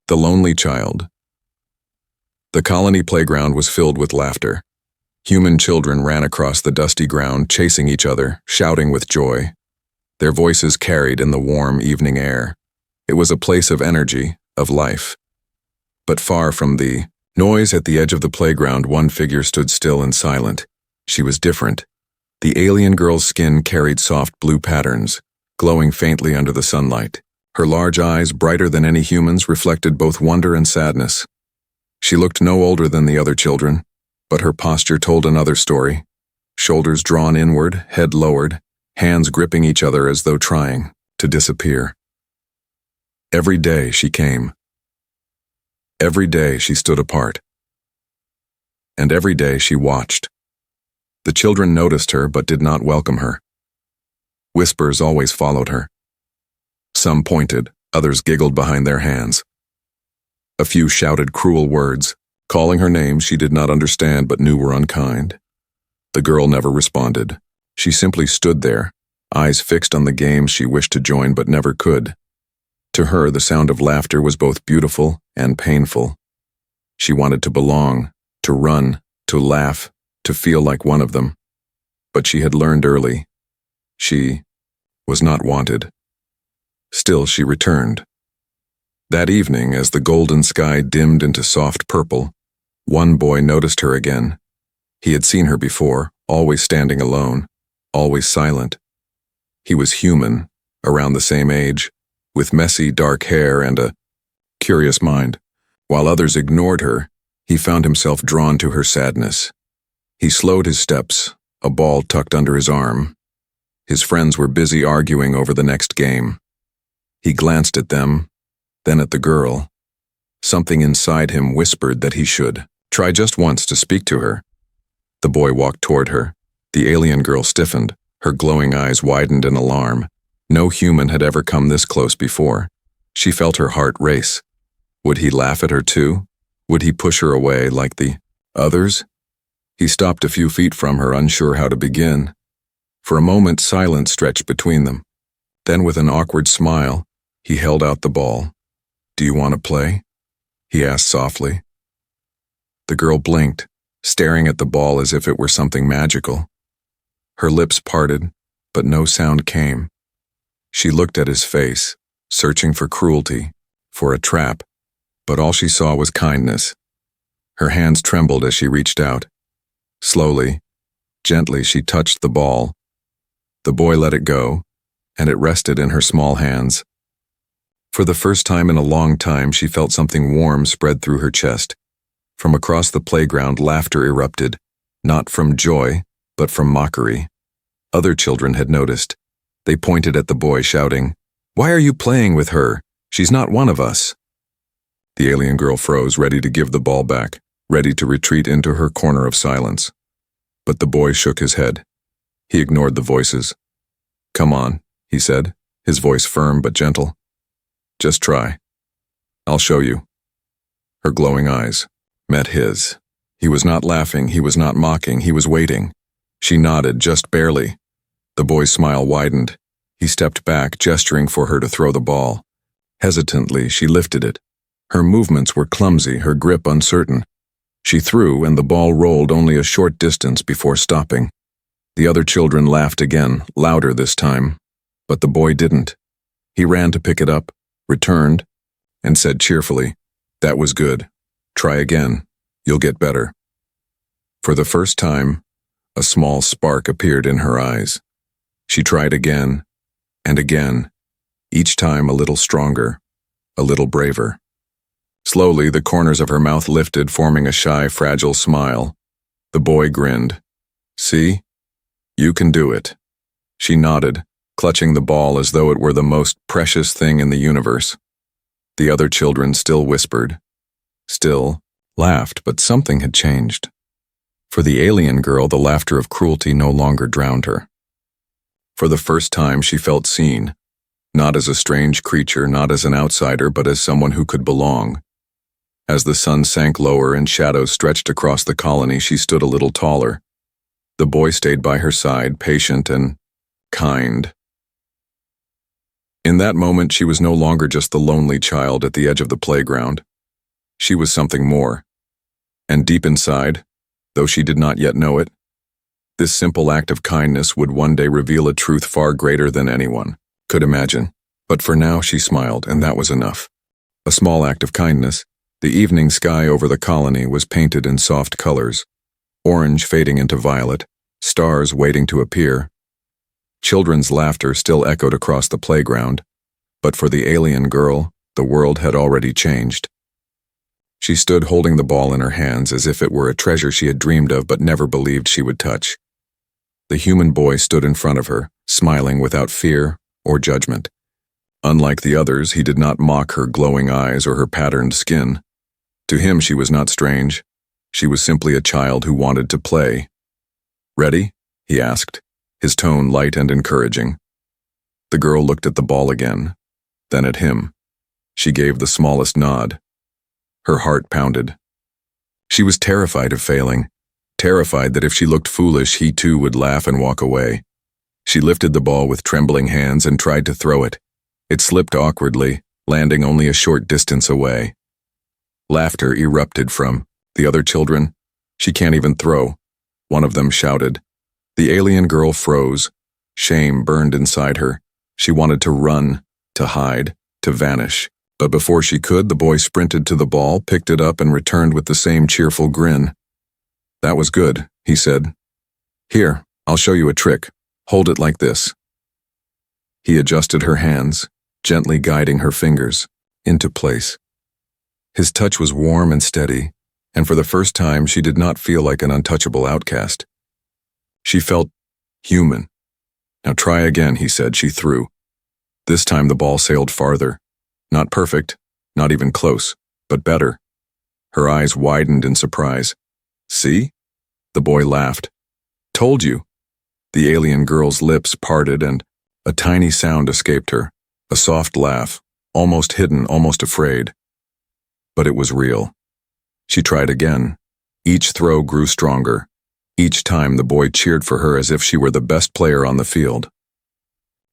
The lonely child. The colony playground was filled with laughter. Human children ran across the dusty ground, chasing each other, shouting with joy. Their voices carried in the warm evening air. It was a place of energy, of life. But far from the noise at the edge of the playground, one figure stood still and silent. She was different. The alien girl's skin carried soft blue patterns, glowing faintly under the sunlight. Her large eyes, brighter than any human's, reflected both wonder and sadness. She looked no older than the other children, but her posture told another story. Shoulders drawn inward, head lowered, hands gripping each other as though trying to disappear. Every day she came. Every day she stood apart. And every day she watched. The children noticed her but did not welcome her. Whispers always followed her. Some pointed, others giggled behind their hands. A few shouted cruel words, calling her names she did not understand but knew were unkind. The girl never responded. She simply stood there, eyes fixed on the games she wished to join but never could. To her, the sound of laughter was both beautiful and painful. She wanted to belong, to run, to laugh, to feel like one of them. But she had learned early. She was not wanted. Still, she returned. That evening, as the golden sky dimmed into soft purple, one boy noticed her again. He had seen her before, always standing alone, always silent. He was human, around the same age, with messy, dark hair and a curious mind. While others ignored her, he found himself drawn to her sadness. He slowed his steps, a ball tucked under his arm. His friends were busy arguing over the next game. He glanced at them, then at the girl. Something inside him whispered that he should try just once to speak to her. The boy walked toward her. The alien girl stiffened, her glowing eyes widened in alarm. No human had ever come this close before. She felt her heart race. Would he laugh at her too? Would he push her away like the others? He stopped a few feet from her, unsure how to begin. For a moment, silence stretched between them. Then, with an awkward smile, he held out the ball. "Do you want to play?" he asked softly. The girl blinked, staring at the ball as if it were something magical. Her lips parted, but no sound came. She looked at his face, searching for cruelty, for a trap, but all she saw was kindness. Her hands trembled as she reached out. Slowly, gently, she touched the ball. The boy let it go, and it rested in her small hands. For the first time in a long time, she felt something warm spread through her chest. From across the playground, laughter erupted, not from joy, but from mockery. Other children had noticed. They pointed at the boy, shouting, "Why are you playing with her? She's not one of us." The alien girl froze, ready to give the ball back, ready to retreat into her corner of silence. But the boy shook his head. He ignored the voices. "Come on," he said, his voice firm but gentle. "Just try. I'll show you." Her glowing eyes met his. He was not laughing, he was not mocking, he was waiting. She nodded, just barely. The boy's smile widened. He stepped back, gesturing for her to throw the ball. Hesitantly, she lifted it. Her movements were clumsy, her grip uncertain. She threw, and the ball rolled only a short distance before stopping. The other children laughed again, louder this time. But the boy didn't. He ran to pick it up, returned, and said cheerfully, "That was good. Try again. You'll get better." For the first time, a small spark appeared in her eyes. She tried again, and again, each time a little stronger, a little braver. Slowly, the corners of her mouth lifted, forming a shy, fragile smile. The boy grinned. "See? You can do it." She nodded, clutching the ball as though it were the most precious thing in the universe. The other children still whispered, still laughed, but something had changed. For the alien girl, the laughter of cruelty no longer drowned her. For the first time, she felt seen, not as a strange creature, not as an outsider, but as someone who could belong. As the sun sank lower and shadows stretched across the colony, she stood a little taller. The boy stayed by her side, patient and kind. In that moment, she was no longer just the lonely child at the edge of the playground. She was something more. And deep inside, though she did not yet know it, this simple act of kindness would one day reveal a truth far greater than anyone could imagine. But for now, she smiled, and that was enough. A small act of kindness. The evening sky over the colony was painted in soft colors, orange fading into violet, stars waiting to appear. Children's laughter still echoed across the playground, but for the alien girl, the world had already changed. She stood holding the ball in her hands as if it were a treasure she had dreamed of but never believed she would touch. The human boy stood in front of her, smiling without fear or judgment. Unlike the others, he did not mock her glowing eyes or her patterned skin. To him, she was not strange. She was simply a child who wanted to play. "Ready?" he asked, his tone light and encouraging. The girl looked at the ball again, then at him. She gave the smallest nod. Her heart pounded. She was terrified of failing, terrified that if she looked foolish, he too would laugh and walk away. She lifted the ball with trembling hands and tried to throw it. It slipped awkwardly, landing only a short distance away. Laughter erupted from the other children. "She can't even throw," one of them shouted. The alien girl froze. Shame burned inside her. She wanted to run, to hide, to vanish. But before she could, the boy sprinted to the ball, picked it up, and returned with the same cheerful grin. "That was good," he said. "Here, I'll show you a trick. Hold it like this." He adjusted her hands, gently guiding her fingers into place. His touch was warm and steady, and for the first time she did not feel like an untouchable outcast. She felt human. "Now try again," he said. She threw. This time the ball sailed farther. Not perfect, not even close, but better. Her eyes widened in surprise. "See?" The boy laughed. "Told you." The alien girl's lips parted and a tiny sound escaped her, a soft laugh, almost hidden, almost afraid. But it was real. She tried again. Each throw grew stronger. Each time the boy cheered for her as if she were the best player on the field.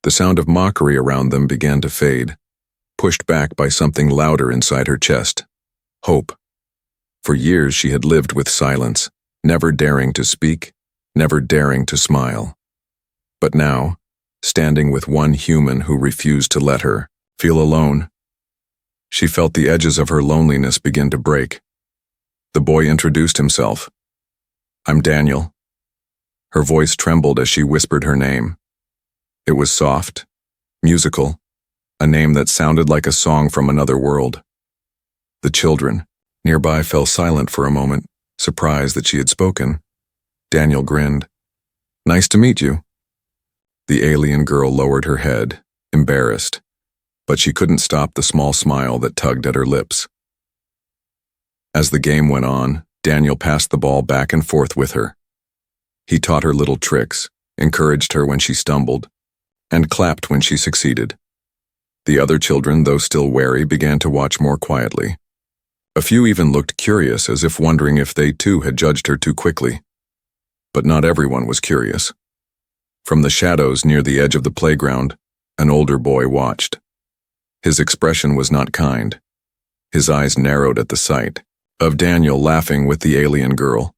The sound of mockery around them began to fade, pushed back by something louder inside her chest. Hope. For years she had lived with silence, never daring to speak, never daring to smile. But now, standing with one human who refused to let her feel alone, she felt the edges of her loneliness begin to break. The boy introduced himself. "I'm Daniel." Her voice trembled as she whispered her name. It was soft, musical, a name that sounded like a song from another world. The children nearby fell silent for a moment, surprised that she had spoken. Daniel grinned. "Nice to meet you." The alien girl lowered her head, embarrassed, but she couldn't stop the small smile that tugged at her lips. As the game went on, Daniel passed the ball back and forth with her. He taught her little tricks, encouraged her when she stumbled, and clapped when she succeeded. The other children, though still wary, began to watch more quietly. A few even looked curious, as if wondering if they too had judged her too quickly. But not everyone was curious. From the shadows near the edge of the playground, an older boy watched. His expression was not kind. His eyes narrowed at the sight of Daniel laughing with the alien girl.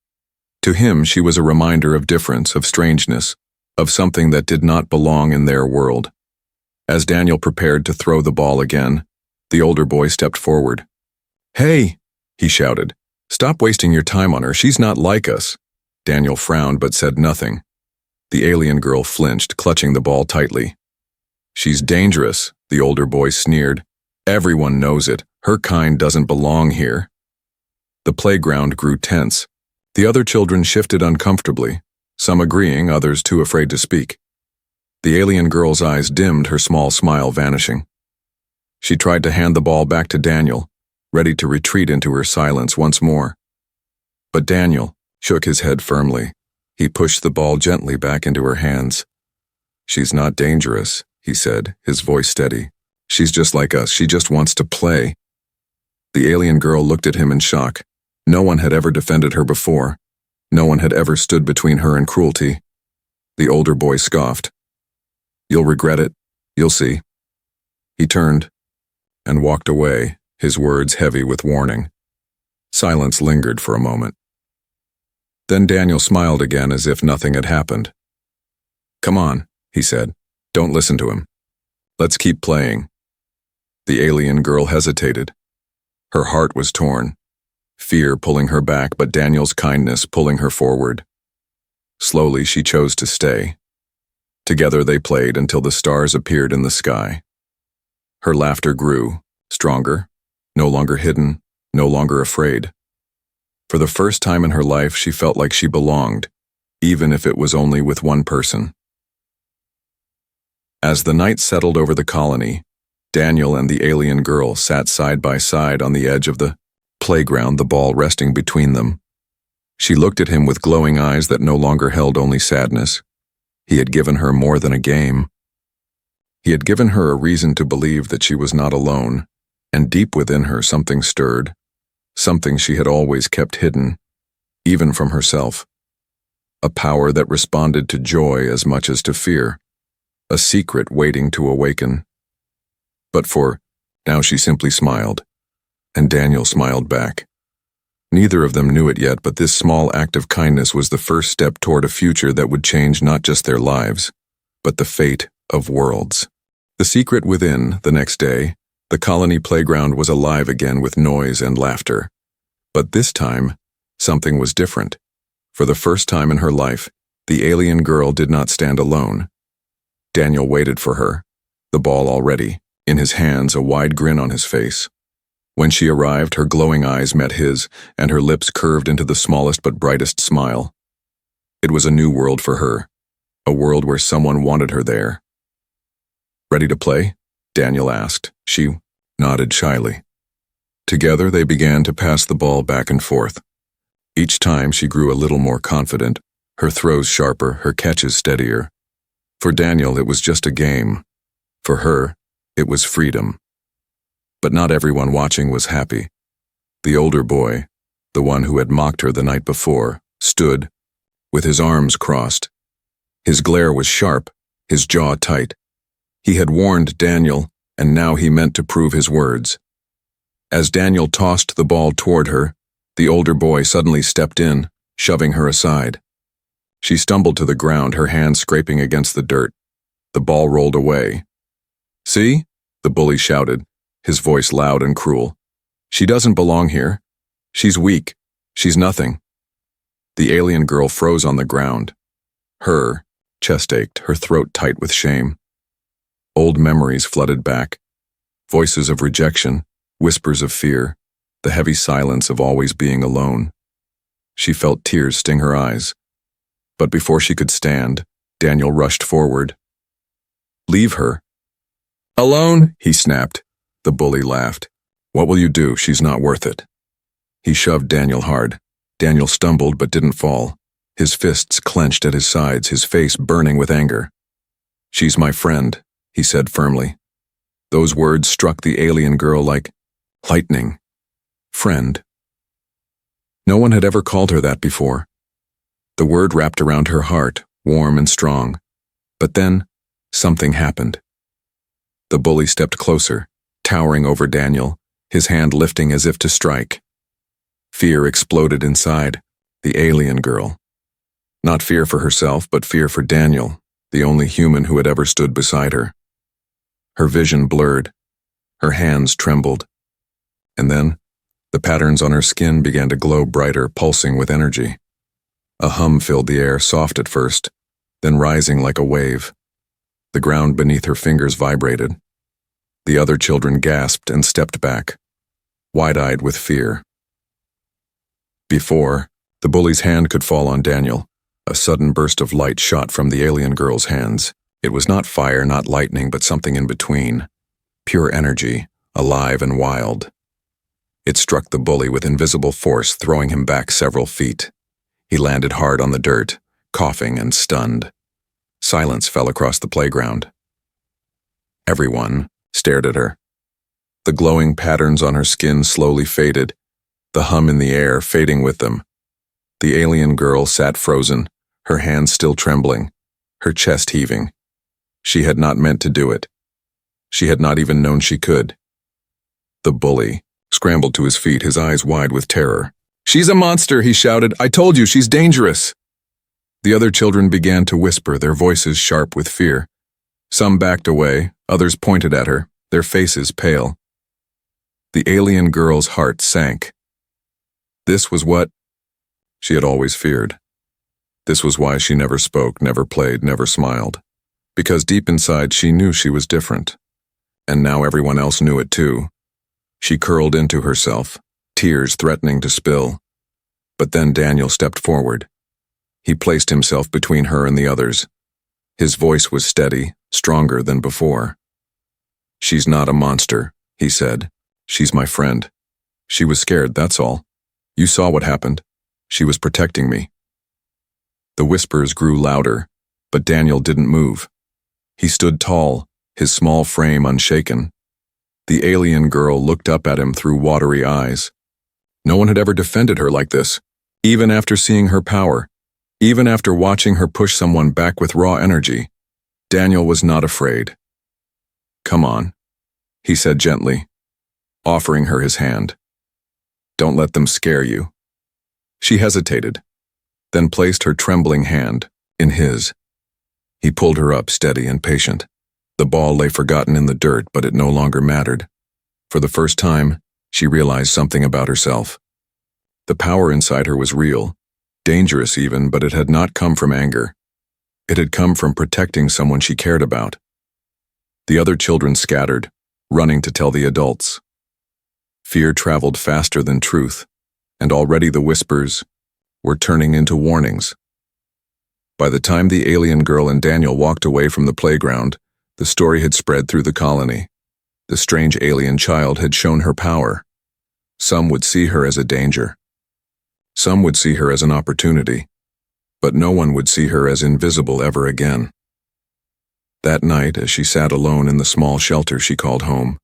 To him, she was a reminder of difference, of strangeness, of something that did not belong in their world. As Daniel prepared to throw the ball again, the older boy stepped forward. "Hey," he shouted, "stop wasting your time on her. She's not like us." Daniel frowned but said nothing. The alien girl flinched, clutching the ball tightly. "She's dangerous," the older boy sneered. "Everyone knows it. Her kind doesn't belong here." The playground grew tense. The other children shifted uncomfortably, some agreeing, others too afraid to speak. The alien girl's eyes dimmed, her small smile vanishing. She tried to hand the ball back to Daniel, ready to retreat into her silence once more. But Daniel shook his head firmly. He pushed the ball gently back into her hands. "She's not dangerous," he said, his voice steady. "She's just like us. She just wants to play." The alien girl looked at him in shock. No one had ever defended her before. No one had ever stood between her and cruelty. The older boy scoffed. "You'll regret it. You'll see." He turned and walked away, his words heavy with warning. Silence lingered for a moment. Then Daniel smiled again as if nothing had happened. "Come on," he said. "Don't listen to him. Let's keep playing." The alien girl hesitated. Her heart was torn, fear pulling her back, but Daniel's kindness pulling her forward. Slowly, she chose to stay. Together they played until the stars appeared in the sky. Her laughter grew, stronger, no longer hidden, no longer afraid. For the first time in her life, she felt like she belonged, even if it was only with one person. As the night settled over the colony, Daniel and the alien girl sat side by side on the edge of the playground, the ball resting between them. She looked at him with glowing eyes that no longer held only sadness. He had given her more than a game. He had given her a reason to believe that she was not alone, and deep within her something stirred, something she had always kept hidden, even from herself. A power that responded to joy as much as to fear, a secret waiting to awaken. But for now she simply smiled, and Daniel smiled back. Neither of them knew it yet, but this small act of kindness was the first step toward a future that would change not just their lives, but the fate of worlds. The secret within, the next day, the colony playground was alive again with noise and laughter. But this time, something was different. For the first time in her life, the alien girl did not stand alone. Daniel waited for her, the ball already, in his hands, a wide grin on his face. When she arrived, her glowing eyes met his, and her lips curved into the smallest but brightest smile. It was a new world for her, a world where someone wanted her there. "Ready to play?" Daniel asked. She nodded shyly. Together they began to pass the ball back and forth. Each time she grew a little more confident, her throws sharper, her catches steadier. For Daniel, it was just a game. For her, it was freedom. But not everyone watching was happy. The older boy, the one who had mocked her the night before, stood, with his arms crossed. His glare was sharp, his jaw tight. He had warned Daniel, and now he meant to prove his words. As Daniel tossed the ball toward her, the older boy suddenly stepped in, shoving her aside. She stumbled to the ground, her hand scraping against the dirt. The ball rolled away. "See?" the bully shouted, his voice loud and cruel. "She doesn't belong here. She's weak. She's nothing." The alien girl froze on the ground. Her chest ached, her throat tight with shame. Old memories flooded back. Voices of rejection, whispers of fear, the heavy silence of always being alone. She felt tears sting her eyes. But before she could stand, Daniel rushed forward. "Leave her." "Alone?" he snapped. The bully laughed. "What will you do? She's not worth it." He shoved Daniel hard. Daniel stumbled but didn't fall. His fists clenched at his sides, his face burning with anger. "She's my friend," he said firmly. Those words struck the alien girl like lightning. Friend. No one had ever called her that before. The word wrapped around her heart, warm and strong. But then, something happened. The bully stepped closer, towering over Daniel, his hand lifting as if to strike. Fear exploded inside the alien girl. Not fear for herself, but fear for Daniel, the only human who had ever stood beside her. Her vision blurred. Her hands trembled. And then, the patterns on her skin began to glow brighter, pulsing with energy. A hum filled the air, soft at first, then rising like a wave. The ground beneath her fingers vibrated. The other children gasped and stepped back, wide-eyed with fear. Before, the bully's hand could fall on Daniel. A sudden burst of light shot from the alien girl's hands. It was not fire, not lightning, but something in between. Pure energy, alive and wild. It struck the bully with invisible force, throwing him back several feet. He landed hard on the dirt, coughing and stunned. Silence fell across the playground. Everyone stared at her. The glowing patterns on her skin slowly faded, the hum in the air fading with them. The alien girl sat frozen, her hands still trembling, her chest heaving. She had not meant to do it. She had not even known she could. The bully scrambled to his feet, his eyes wide with terror. "She's a monster," he shouted. "I told you, she's dangerous." The other children began to whisper, their voices sharp with fear. Some backed away, others pointed at her, their faces pale. The alien girl's heart sank. This was what she had always feared. This was why she never spoke, never played, never smiled. Because deep inside she knew she was different. And now everyone else knew it too. She curled into herself, tears threatening to spill. But then Daniel stepped forward. He placed himself between her and the others. His voice was steady, stronger than before. "She's not a monster," he said. "She's my friend. She was scared, that's all. You saw what happened. She was protecting me." The whispers grew louder, but Daniel didn't move. He stood tall, his small frame unshaken. The alien girl looked up at him through watery eyes. No one had ever defended her like this, even after seeing her power, even after watching her push someone back with raw energy. Daniel was not afraid. "Come on," he said gently, offering her his hand. "Don't let them scare you." She hesitated, then placed her trembling hand in his. He pulled her up, steady and patient. The ball lay forgotten in the dirt, but it no longer mattered. For the first time, she realized something about herself. The power inside her was real, dangerous even, but it had not come from anger. It had come from protecting someone she cared about. The other children scattered, running to tell the adults. Fear traveled faster than truth, and already the whispers were turning into warnings. By the time the alien girl and Daniel walked away from the playground, the story had spread through the colony. The strange alien child had shown her power. Some would see her as a danger. Some would see her as an opportunity. But no one would see her as invisible ever again. That night, as she sat alone in the small shelter she called home,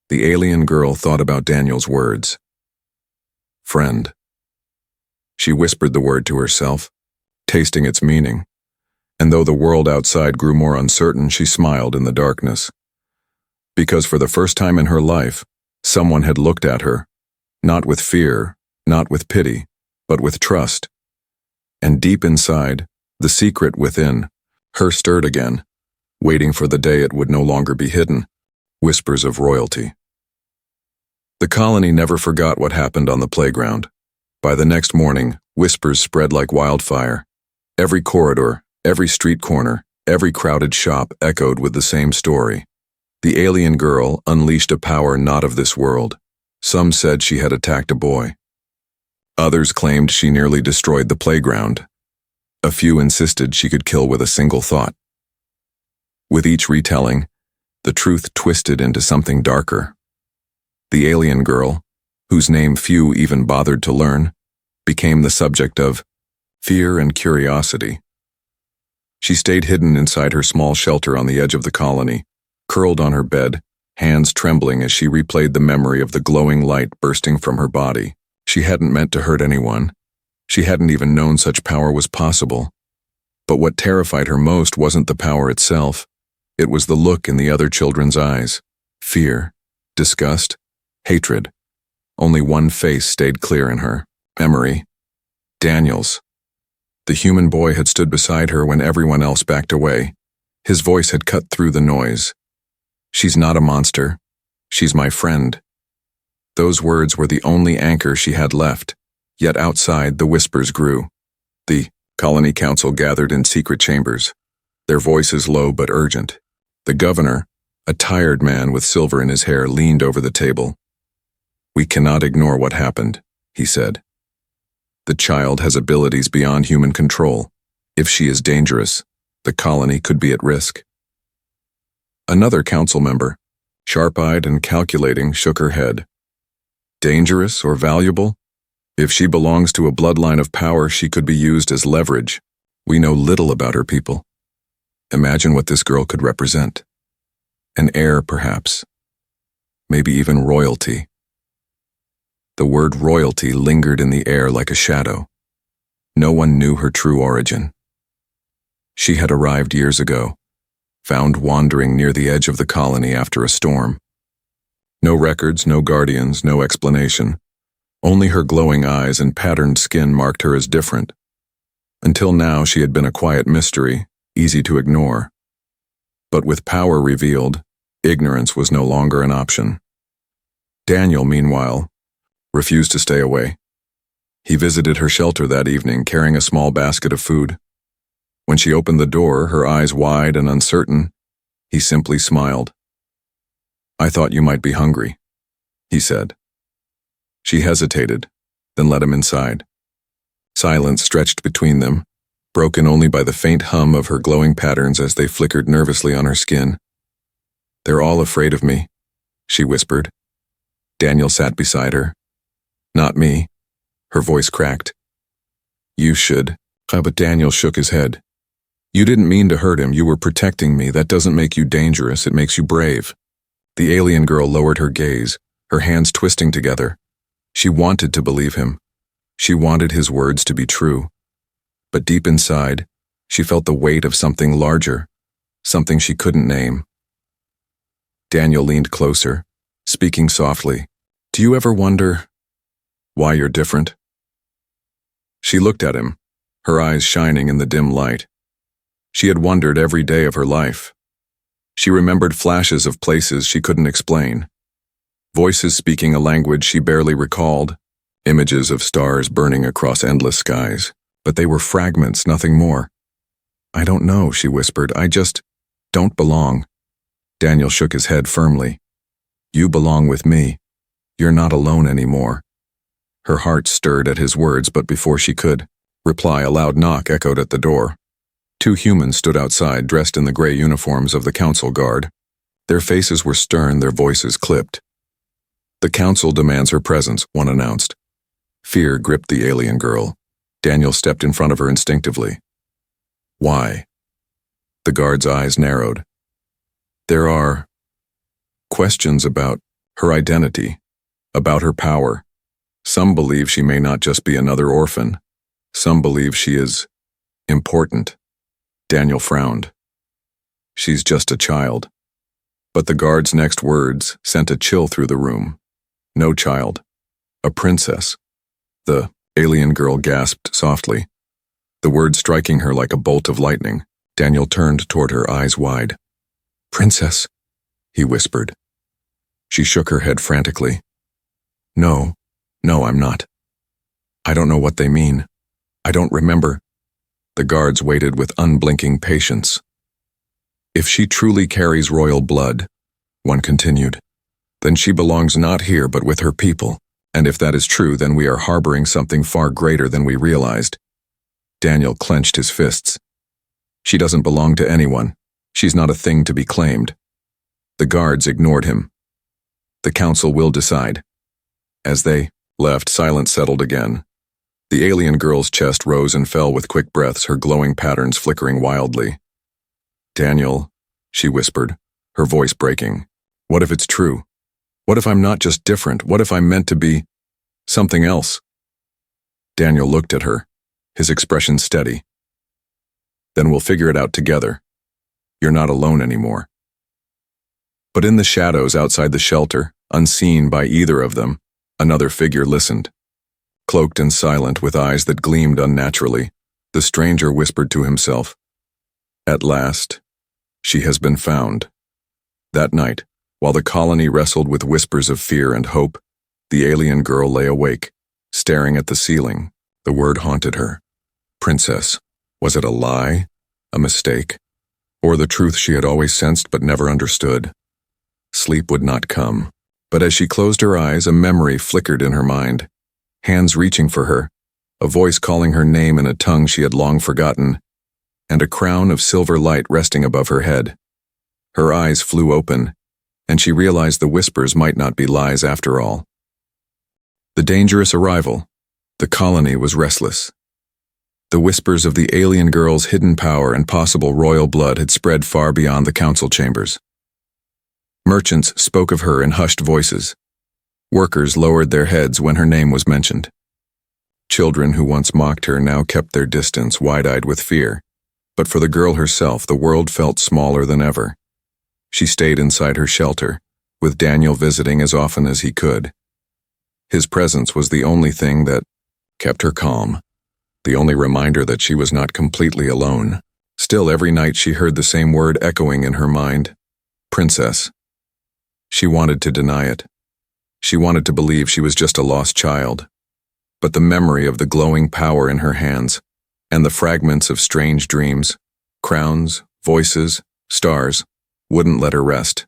the alien girl thought about Daniel's words. "Friend." She whispered the word to herself, tasting its meaning. And though the world outside grew more uncertain, she smiled in the darkness. Because for the first time in her life, someone had looked at her, not with fear, not with pity, but with trust. And deep inside, the secret within her stirred again, waiting for the day it would no longer be hidden. Whispers of royalty. The colony never forgot what happened on the playground. By the next morning, whispers spread like wildfire. Every corridor, every street corner, every crowded shop echoed with the same story. The alien girl unleashed a power not of this world. Some said she had attacked a boy. Others claimed she nearly destroyed the playground. A few insisted she could kill with a single thought. With each retelling, the truth twisted into something darker. The alien girl, whose name few even bothered to learn, became the subject of fear and curiosity. She stayed hidden inside her small shelter on the edge of the colony, curled on her bed, hands trembling as she replayed the memory of the glowing light bursting from her body. She hadn't meant to hurt anyone. She hadn't even known such power was possible. But what terrified her most wasn't the power itself. It was the look in the other children's eyes. Fear, disgust, hatred. Only one face stayed clear in her. Memory. Daniel's. The human boy had stood beside her when everyone else backed away. His voice had cut through the noise. "She's not a monster. She's my friend." Those words were the only anchor she had left, yet outside the whispers grew. The colony council gathered in secret chambers, their voices low but urgent. The governor, a tired man with silver in his hair, leaned over the table. "We cannot ignore what happened," he said. "The child has abilities beyond human control. If she is dangerous, the colony could be at risk." Another council member, sharp-eyed and calculating, shook her head. "Dangerous or valuable? If she belongs to a bloodline of power, she could be used as leverage. We know little about her people. Imagine what this girl could represent. An heir, perhaps. Maybe even royalty." The word royalty lingered in the air like a shadow. No one knew her true origin. She had arrived years ago, found wandering near the edge of the colony after a storm. No records, no guardians, no explanation. Only her glowing eyes and patterned skin marked her as different. Until now, she had been a quiet mystery, easy to ignore. But with power revealed, ignorance was no longer an option. Daniel, meanwhile, refused to stay away. He visited her shelter that evening, carrying a small basket of food. When she opened the door, her eyes wide and uncertain, he simply smiled. "I thought you might be hungry," he said. She hesitated, then let him inside. Silence stretched between them, broken only by the faint hum of her glowing patterns as they flickered nervously on her skin. "They're all afraid of me," she whispered. Daniel sat beside her. "Not me." Her voice cracked. "You should." But Daniel shook his head. "You didn't mean to hurt him. You were protecting me. That doesn't make you dangerous. It makes you brave." The alien girl lowered her gaze, her hands twisting together. She wanted to believe him. She wanted his words to be true. But deep inside, she felt the weight of something larger, something she couldn't name. Daniel leaned closer, speaking softly. "Do you ever wonder why you're different?" She looked at him, her eyes shining in the dim light. She had wondered every day of her life. She remembered flashes of places she couldn't explain, voices speaking a language she barely recalled, images of stars burning across endless skies, but they were fragments, nothing more. "I don't know," she whispered. "I just don't belong." Daniel shook his head firmly. "You belong with me. You're not alone anymore." Her heart stirred at his words, but before she could reply, a loud knock echoed at the door. Two humans stood outside, dressed in the gray uniforms of the council guard. Their faces were stern, their voices clipped. "The council demands her presence," one announced. Fear gripped the alien girl. Daniel stepped in front of her instinctively. "Why?" The guard's eyes narrowed. "There are questions about her identity, about her power. Some believe she may not just be another orphan. Some believe she is important." Daniel frowned. "She's just a child." But the guard's next words sent a chill through the room. "No child. A princess." The alien girl gasped softly, the word striking her like a bolt of lightning. Daniel turned toward her, eyes wide. "Princess," he whispered. She shook her head frantically. No, I'm not. I don't know what they mean. I don't remember." The guards waited with unblinking patience. "If she truly carries royal blood," one continued, "then she belongs not here but with her people. And if that is true, then we are harboring something far greater than we realized." Daniel clenched his fists. "She doesn't belong to anyone. She's not a thing to be claimed." The guards ignored him. "The council will decide." As they left, silence settled again. The alien girl's chest rose and fell with quick breaths, her glowing patterns flickering wildly. "Daniel," she whispered, her voice breaking. "What if it's true? What if I'm not just different? What if I'm meant to be something else?" Daniel looked at her, his expression steady. "Then we'll figure it out together. You're not alone anymore." But in the shadows outside the shelter, unseen by either of them, another figure listened. Cloaked and silent, with eyes that gleamed unnaturally, the stranger whispered to himself, "At last, she has been found." That night, while the colony wrestled with whispers of fear and hope, the alien girl lay awake, staring at the ceiling. The word haunted her. Princess. Was it a lie? A mistake? Or the truth she had always sensed but never understood? Sleep would not come. But as she closed her eyes, a memory flickered in her mind. Hands reaching for her, a voice calling her name in a tongue she had long forgotten, and a crown of silver light resting above her head. Her eyes flew open, and she realized the whispers might not be lies after all. The dangerous arrival. The colony was restless. The whispers of the alien girl's hidden power and possible royal blood had spread far beyond the council chambers. Merchants spoke of her in hushed voices. Workers lowered their heads when her name was mentioned. Children who once mocked her now kept their distance, wide-eyed with fear. But for the girl herself, the world felt smaller than ever. She stayed inside her shelter, with Daniel visiting as often as he could. His presence was the only thing that kept her calm, the only reminder that she was not completely alone. Still, every night she heard the same word echoing in her mind: princess. She wanted to deny it. She wanted to believe she was just a lost child. But the memory of the glowing power in her hands, and the fragments of strange dreams, crowns, voices, stars, wouldn't let her rest.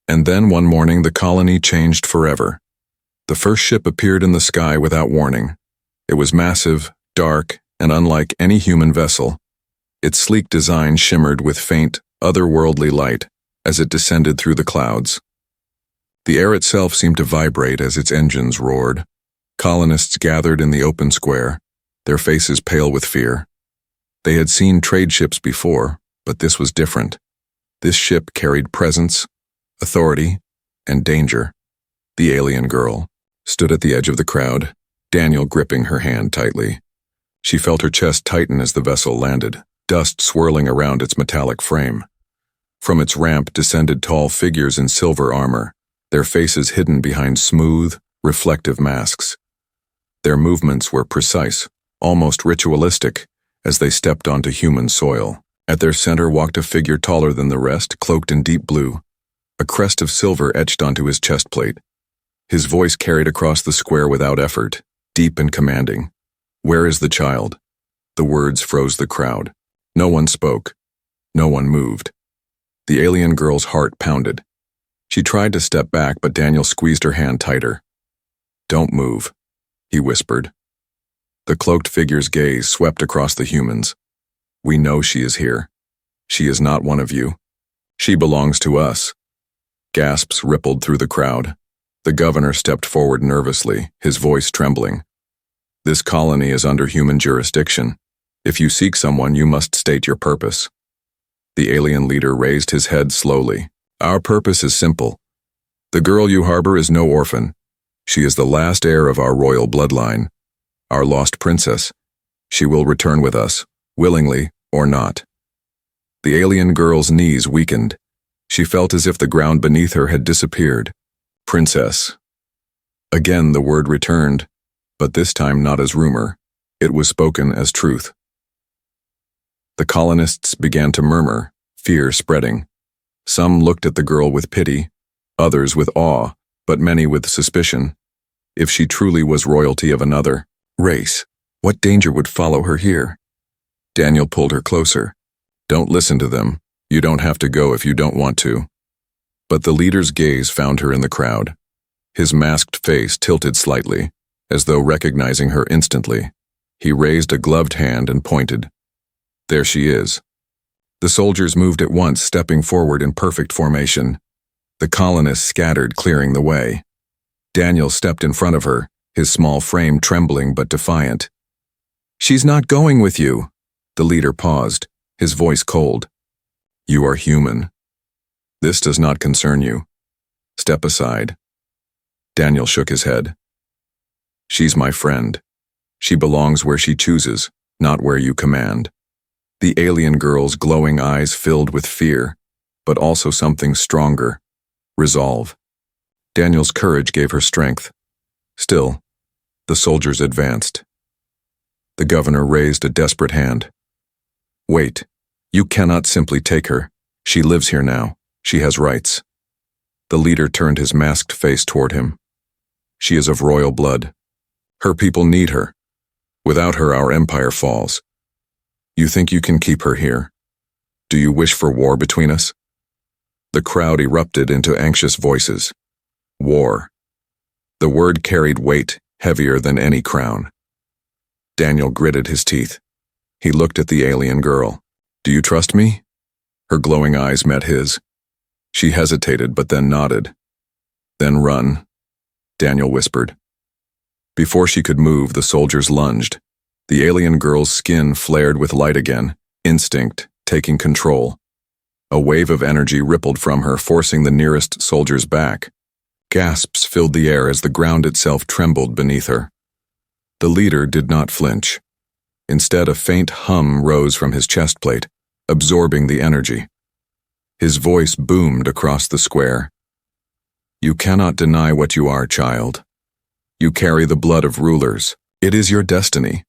And then one morning the colony changed forever. The first ship appeared in the sky without warning. It was massive, dark, and unlike any human vessel. Its sleek design shimmered with faint, otherworldly light as it descended through the clouds. The air itself seemed to vibrate as its engines roared. Colonists gathered in the open square, their faces pale with fear. They had seen trade ships before, but this was different. This ship carried presence, authority, and danger. The alien girl stood at the edge of the crowd, Daniel gripping her hand tightly. She felt her chest tighten as the vessel landed, dust swirling around its metallic frame. From its ramp descended tall figures in silver armor, their faces hidden behind smooth, reflective masks. Their movements were precise, almost ritualistic, as they stepped onto human soil. At their center walked a figure taller than the rest, cloaked in deep blue, a crest of silver etched onto his chest plate. His voice carried across the square without effort, deep and commanding. "Where is the child?" The words froze the crowd. No one spoke. No one moved. The alien girl's heart pounded. She tried to step back, but Daniel squeezed her hand tighter. "Don't move," he whispered. The cloaked figure's gaze swept across the humans. "We know she is here. She is not one of you. She belongs to us." Gasps rippled through the crowd. The governor stepped forward nervously, his voice trembling. "This colony is under human jurisdiction. If you seek someone, you must state your purpose." The alien leader raised his head slowly. "Our purpose is simple. The girl you harbor is no orphan. She is the last heir of our royal bloodline, our lost princess. She will return with us, willingly or not." The alien girl's knees weakened. She felt as if the ground beneath her had disappeared. "Princess." Again the word returned, but this time not as rumor. It was spoken as truth. The colonists began to murmur, fear spreading. Some looked at the girl with pity, others with awe, but many with suspicion. If she truly was royalty of another race, what danger would follow her here? Daniel pulled her closer. "Don't listen to them. You don't have to go if you don't want to." But the leader's gaze found her in the crowd. His masked face tilted slightly, as though recognizing her instantly. He raised a gloved hand and pointed. "There she is." The soldiers moved at once, stepping forward in perfect formation. The colonists scattered, clearing the way. Daniel stepped in front of her, his small frame trembling but defiant. "She's not going with you." The leader paused, his voice cold. "You are human. This does not concern you. Step aside." Daniel shook his head. "She's my friend. She belongs where she chooses, not where you command." The alien girl's glowing eyes filled with fear, but also something stronger: resolve. Daniel's courage gave her strength. Still, the soldiers advanced. The governor raised a desperate hand. "Wait, you cannot simply take her. She lives here now. She has rights." The leader turned his masked face toward him. "She is of royal blood. Her people need her. Without her, our empire falls. You think you can keep her here? Do you wish for war between us?" The crowd erupted into anxious voices. War. The word carried weight, heavier than any crown. Daniel gritted his teeth. He looked at the alien girl. "Do you trust me?" Her glowing eyes met his. She hesitated, but then nodded. "Then run," Daniel whispered. Before she could move, the soldiers lunged. The alien girl's skin flared with light again, instinct taking control. A wave of energy rippled from her, forcing the nearest soldiers back. Gasps filled the air as the ground itself trembled beneath her. The leader did not flinch. Instead, a faint hum rose from his chest plate, absorbing the energy. His voice boomed across the square. You cannot deny what you are, child. You carry the blood of rulers. It is your destiny.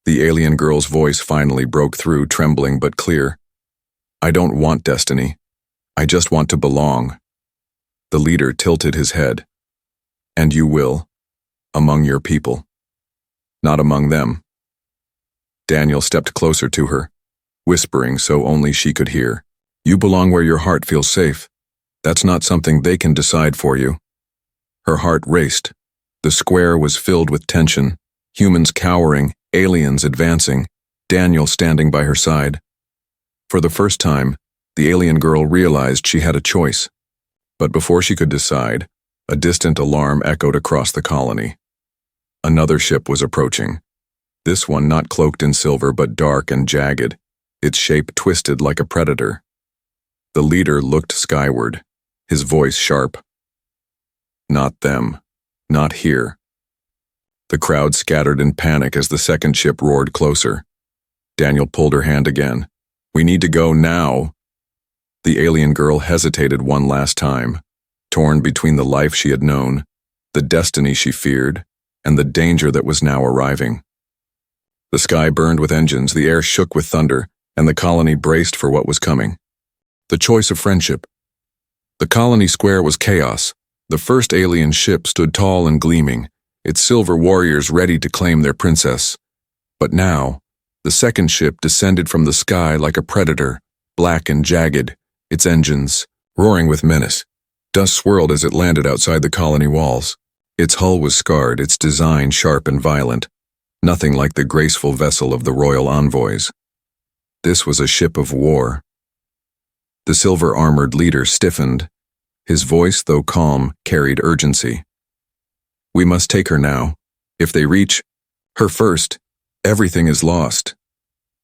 The alien girl's voice finally broke through, trembling but clear. I don't want destiny. I just want to belong. The leader tilted his head. And you will, among your people. Not among them. Daniel stepped closer to her, whispering so only she could hear. You belong where your heart feels safe. That's not something they can decide for you. Her heart raced. The square was filled with tension, humans cowering, aliens advancing, Daniel standing by her side. For the first time, the alien girl realized she had a choice. But before she could decide, a distant alarm echoed across the colony. Another ship was approaching. This one not cloaked in silver but dark and jagged, its shape twisted like a predator. The leader looked skyward, his voice sharp. Not them. Not here. The crowd scattered in panic as the second ship roared closer. Daniel pulled her hand again. We need to go now. The alien girl hesitated one last time, torn between the life she had known, the destiny she feared, and the danger that was now arriving. The sky burned with engines, the air shook with thunder, and the colony braced for what was coming. The choice of friendship. The colony square was chaos. The first alien ship stood tall and gleaming, its silver warriors ready to claim their princess. But now, the second ship descended from the sky like a predator, black and jagged, its engines roaring with menace. Dust swirled as it landed outside the colony walls. Its hull was scarred, its design sharp and violent, nothing like the graceful vessel of the royal envoys. This was a ship of war. The silver-armored leader stiffened. His voice, though calm, carried urgency. We must take her now. If they reach her first, everything is lost.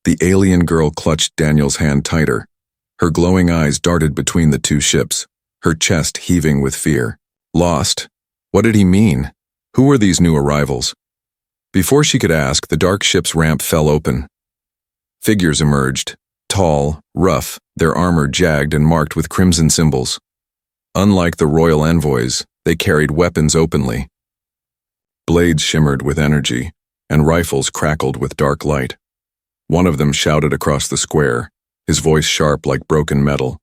The alien girl clutched Daniel's hand tighter. Her glowing eyes darted between the two ships, her chest heaving with fear. Lost? What did he mean? Who were these new arrivals? Before she could ask, the dark ship's ramp fell open. Figures emerged, tall, rough, their armor jagged and marked with crimson symbols. Unlike the royal envoys, they carried weapons openly. Blades shimmered with energy, and rifles crackled with dark light. One of them shouted across the square, his voice sharp like broken metal.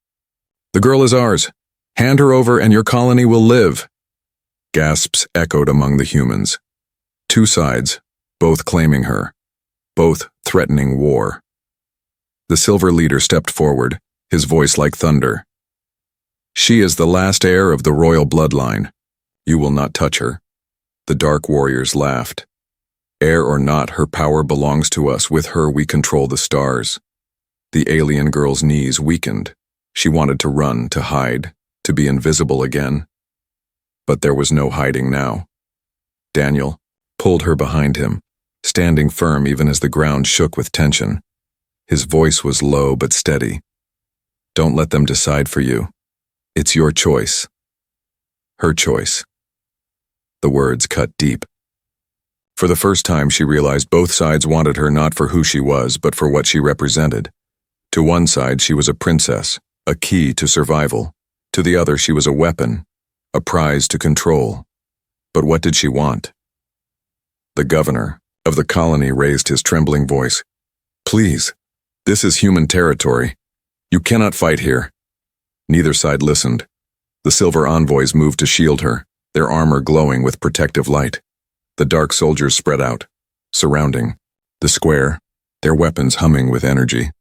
The girl is ours. Hand her over and your colony will live. Gasps echoed among the humans. Two sides, both claiming her, both threatening war. The silver leader stepped forward, his voice like thunder. She is the last heir of the royal bloodline. You will not touch her. The dark warriors laughed. Heir or not, her power belongs to us. With her we control the stars. The alien girl's knees weakened. She wanted to run, to hide, to be invisible again. But there was no hiding now. Daniel pulled her behind him, standing firm even as the ground shook with tension. His voice was low but steady. Don't let them decide for you. It's your choice. Her choice. The words cut deep. For the first time, she realized both sides wanted her not for who she was, but for what she represented. To one side, she was a princess, a key to survival. To the other, she was a weapon, a prize to control. But what did she want? The governor of the colony raised his trembling voice. Please, this is human territory. You cannot fight here. Neither side listened. The silver envoys moved to shield her, their armor glowing with protective light. The dark soldiers spread out, surrounding the square, their weapons humming with energy.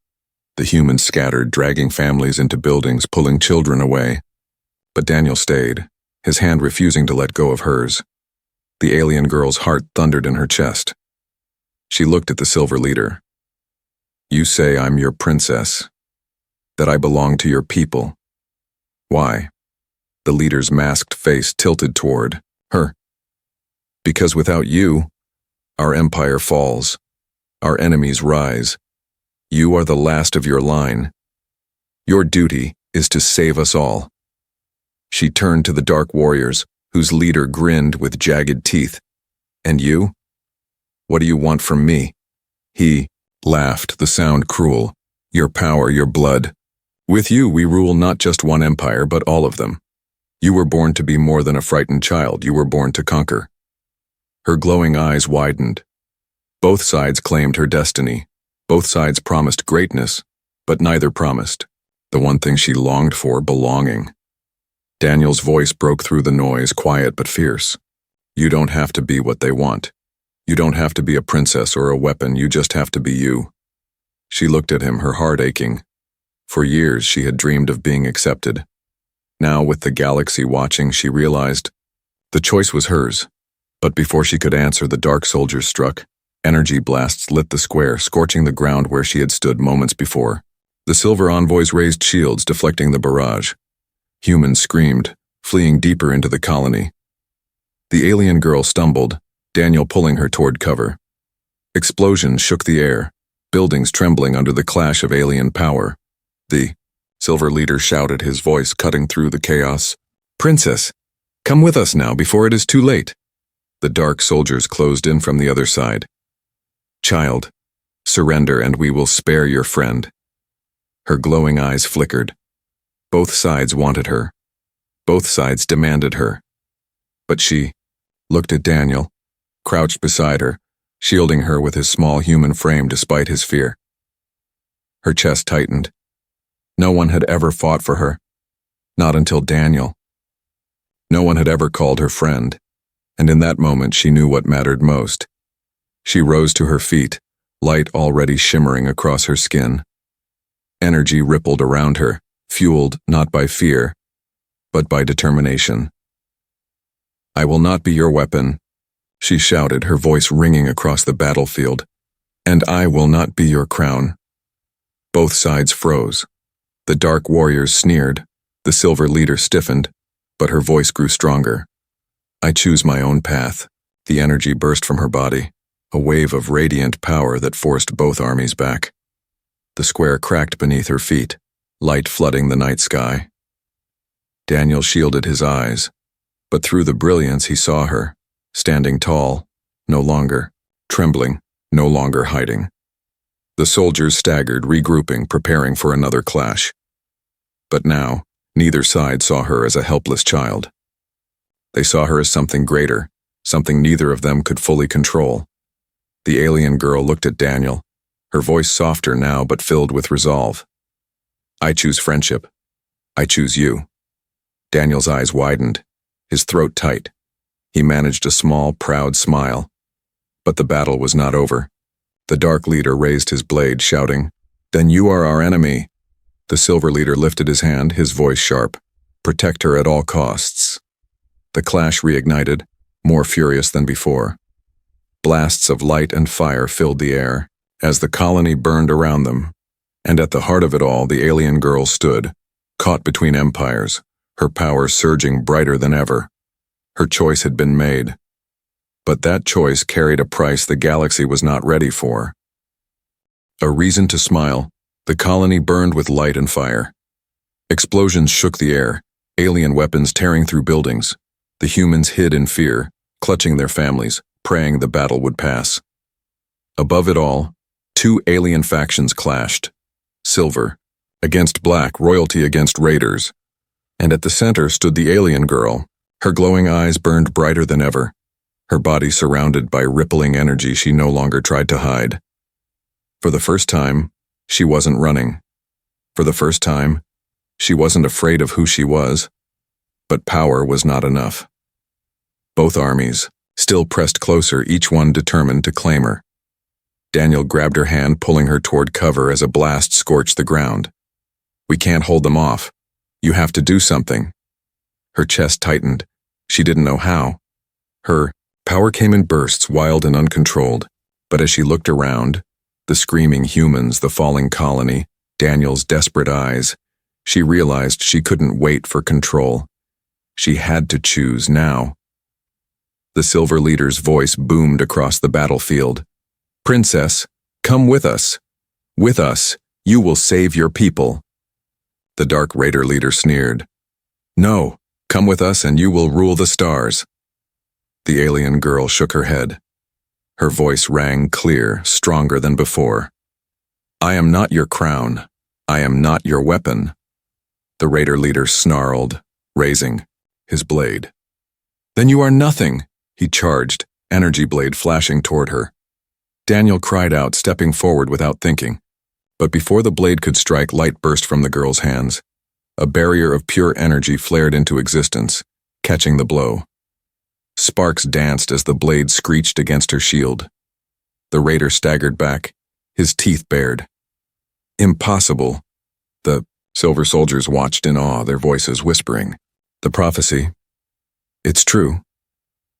The humans scattered, dragging families into buildings, pulling children away. But Daniel stayed, his hand refusing to let go of hers. The alien girl's heart thundered in her chest. She looked at the silver leader. You say I'm your princess, that I belong to your people. Why? The leader's masked face tilted toward her. Because without you, our empire falls. Our enemies rise. You are the last of your line. Your duty is to save us all. She turned to the dark warriors, whose leader grinned with jagged teeth. And you? What do you want from me? He laughed, the sound cruel. Your power, your blood. With you we rule not just one empire, but all of them. You were born to be more than a frightened child, you were born to conquer. Her glowing eyes widened. Both sides claimed her destiny. Both sides promised greatness, but neither promised the one thing she longed for, belonging. Daniel's voice broke through the noise, quiet but fierce. You don't have to be what they want. You don't have to be a princess or a weapon, you just have to be you. She looked at him, her heart aching. For years she had dreamed of being accepted. Now, with the galaxy watching, she realized the choice was hers. But before she could answer, the dark soldiers struck. Energy blasts lit the square, scorching the ground where she had stood moments before. The silver envoys raised shields, deflecting the barrage. Humans screamed, fleeing deeper into the colony. The alien girl stumbled, Daniel pulling her toward cover. Explosions shook the air, buildings trembling under the clash of alien power. The silver leader shouted, his voice cutting through the chaos. Princess, come with us now before it is too late. The dark soldiers closed in from the other side. Child, surrender and we will spare your friend. Her glowing eyes flickered. Both sides wanted her. Both sides demanded her. But she looked at Daniel, crouched beside her, shielding her with his small human frame despite his fear. Her chest tightened. No one had ever fought for her. Not until Daniel. No one had ever called her friend. And in that moment she knew what mattered most. She rose to her feet, light already shimmering across her skin. Energy rippled around her, fueled not by fear, but by determination. I will not be your weapon, she shouted, her voice ringing across the battlefield. And I will not be your crown. Both sides froze. The dark warriors sneered, the silver leader stiffened, but her voice grew stronger. I choose my own path. The energy burst from her body, a wave of radiant power that forced both armies back. The square cracked beneath her feet, light flooding the night sky. Daniel shielded his eyes, but through the brilliance he saw her, standing tall, no longer trembling, no longer hiding. The soldiers staggered, regrouping, preparing for another clash. But now, neither side saw her as a helpless child. They saw her as something greater, something neither of them could fully control. The alien girl looked at Daniel, her voice softer now but filled with resolve. I choose friendship. I choose you. Daniel's eyes widened, his throat tight. He managed a small, proud smile. But the battle was not over. The dark leader raised his blade, shouting, Then you are our enemy. The silver leader lifted his hand, his voice sharp. Protect her at all costs. The clash reignited, more furious than before. Blasts of light and fire filled the air, as the colony burned around them. And at the heart of it all, the alien girl stood, caught between empires, her power surging brighter than ever. Her choice had been made. But that choice carried a price the galaxy was not ready for. A reason to smile, the colony burned with light and fire. Explosions shook the air, alien weapons tearing through buildings. The humans hid in fear, clutching their families, praying the battle would pass. Above it all, two alien factions clashed. Silver against black, royalty against raiders. And at the center stood the alien girl. Her glowing eyes burned brighter than ever, her body surrounded by rippling energy she no longer tried to hide. For the first time, she wasn't running. For the first time, she wasn't afraid of who she was. But power was not enough. Both armies still pressed closer, each one determined to claim her. Daniel grabbed her hand, pulling her toward cover as a blast scorched the ground. We can't hold them off. You have to do something. Her chest tightened. She didn't know how. Her power came in bursts, wild and uncontrolled. But as she looked around, the screaming humans, the falling colony, Daniel's desperate eyes, she realized she couldn't wait for control. She had to choose now. The silver leader's voice boomed across the battlefield. Princess, come with us. With us, you will save your people. The dark raider leader sneered. No, come with us and you will rule the stars. The alien girl shook her head. Her voice rang clear, stronger than before. I am not your crown. I am not your weapon. The raider leader snarled, raising his blade. Then you are nothing, he charged, energy blade flashing toward her. Daniel cried out, stepping forward without thinking. But before the blade could strike, light burst from the girl's hands. A barrier of pure energy flared into existence, catching the blow. Sparks danced as the blade screeched against her shield. The raider staggered back, his teeth bared. Impossible. The silver soldiers watched in awe, their voices whispering. The prophecy. It's true.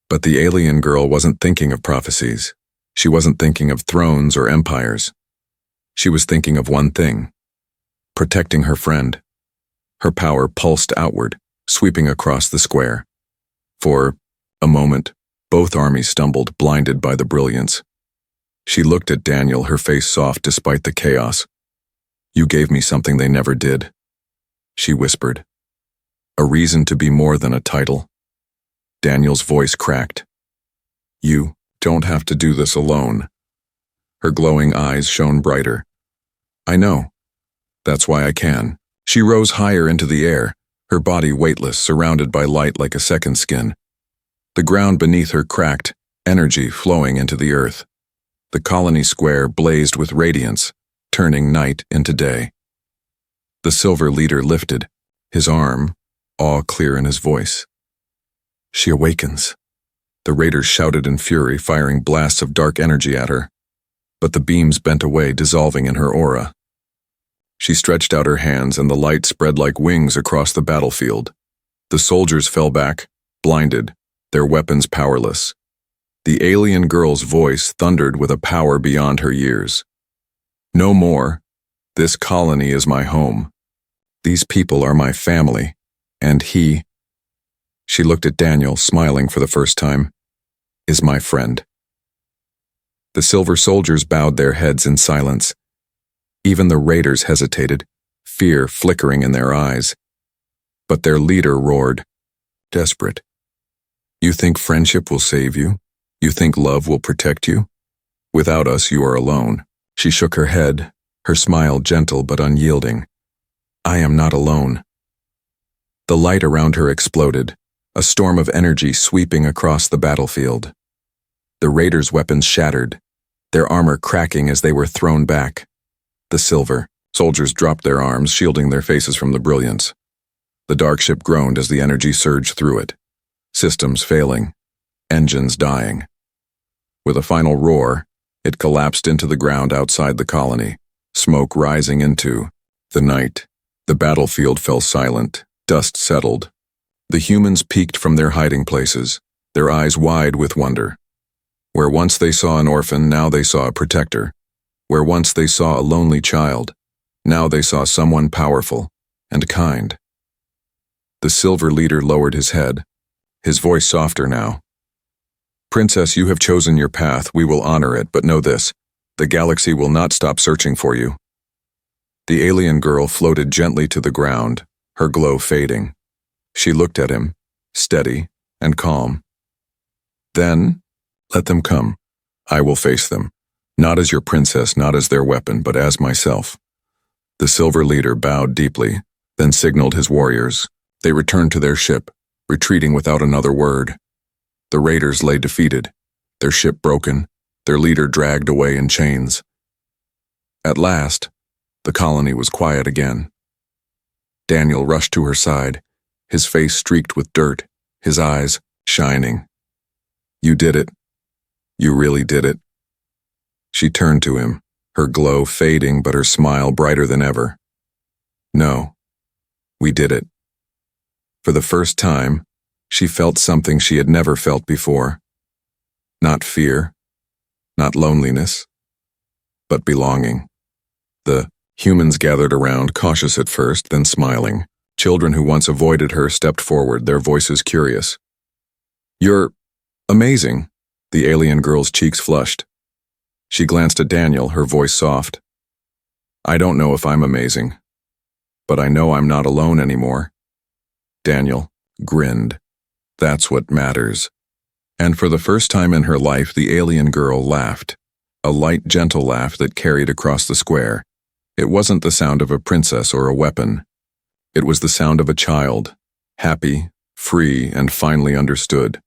But the alien girl wasn't thinking of prophecies. She wasn't thinking of thrones or empires. She was thinking of one thing: protecting her friend. Her power pulsed outward, sweeping across the square. For a moment, both armies stumbled, blinded by the brilliance. She looked at Daniel, her face soft despite the chaos. You gave me something they never did, she whispered. A reason to be more than a title. Daniel's voice cracked. You don't have to do this alone. Her glowing eyes shone brighter. I know. That's why I can. She rose higher into the air, her body weightless, surrounded by light like a second skin. The ground beneath her cracked, energy flowing into the earth. The colony square blazed with radiance, turning night into day. The silver leader lifted, his arm, awe clear in his voice. She awakens. The raiders shouted in fury, firing blasts of dark energy at her. But the beams bent away, dissolving in her aura. She stretched out her hands and the light spread like wings across the battlefield. The soldiers fell back, blinded, their weapons powerless. The alien girl's voice thundered with a power beyond her years. No more. This colony is my home. These people are my family. And he, she looked at Daniel, smiling for the first time, is my friend. The silver soldiers bowed their heads in silence. Even the raiders hesitated, fear flickering in their eyes. But their leader roared, desperate. You think friendship will save you? You think love will protect you? Without us, you are alone. She shook her head, her smile gentle but unyielding. I am not alone. The light around her exploded, a storm of energy sweeping across the battlefield. The raiders' weapons shattered, their armor cracking as they were thrown back. The silver soldiers dropped their arms, shielding their faces from the brilliance. The dark ship groaned as the energy surged through it. Systems failing, engines dying. With a final roar, it collapsed into the ground outside the colony, smoke rising into the night. The battlefield fell silent, dust settled. The humans peeked from their hiding places, their eyes wide with wonder. Where once they saw an orphan, now they saw a protector. Where once they saw a lonely child, now they saw someone powerful and kind. The silver leader lowered his head, his voice softer now. Princess, you have chosen your path, we will honor it, but know this, the galaxy will not stop searching for you. The alien girl floated gently to the ground, her glow fading. She looked at him, steady and calm. Then, let them come. I will face them. Not as your princess, not as their weapon, but as myself. The silver leader bowed deeply, then signaled his warriors. They returned to their ship, retreating without another word. The raiders lay defeated, their ship broken, their leader dragged away in chains. At last, the colony was quiet again. Daniel rushed to her side, his face streaked with dirt, his eyes shining. You did it. You really did it. She turned to him, her glow fading but her smile brighter than ever. No, we did it. For the first time, she felt something she had never felt before. Not fear, not loneliness, but belonging. The humans gathered around, cautious at first, then smiling. Children who once avoided her stepped forward, their voices curious. You're amazing. The alien girl's cheeks flushed. She glanced at Daniel, her voice soft. I don't know if I'm amazing, but I know I'm not alone anymore. Daniel grinned. That's what matters. And for the first time in her life, the alien girl laughed. A light, gentle laugh that carried across the square. It wasn't the sound of a princess or a weapon. It was the sound of a child, happy, free, and finally understood.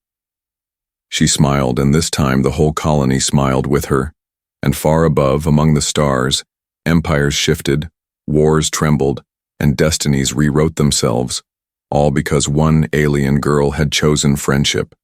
She smiled, and this time the whole colony smiled with her. And far above, among the stars, empires shifted, wars trembled, and destinies rewrote themselves, all because one alien girl had chosen friendship.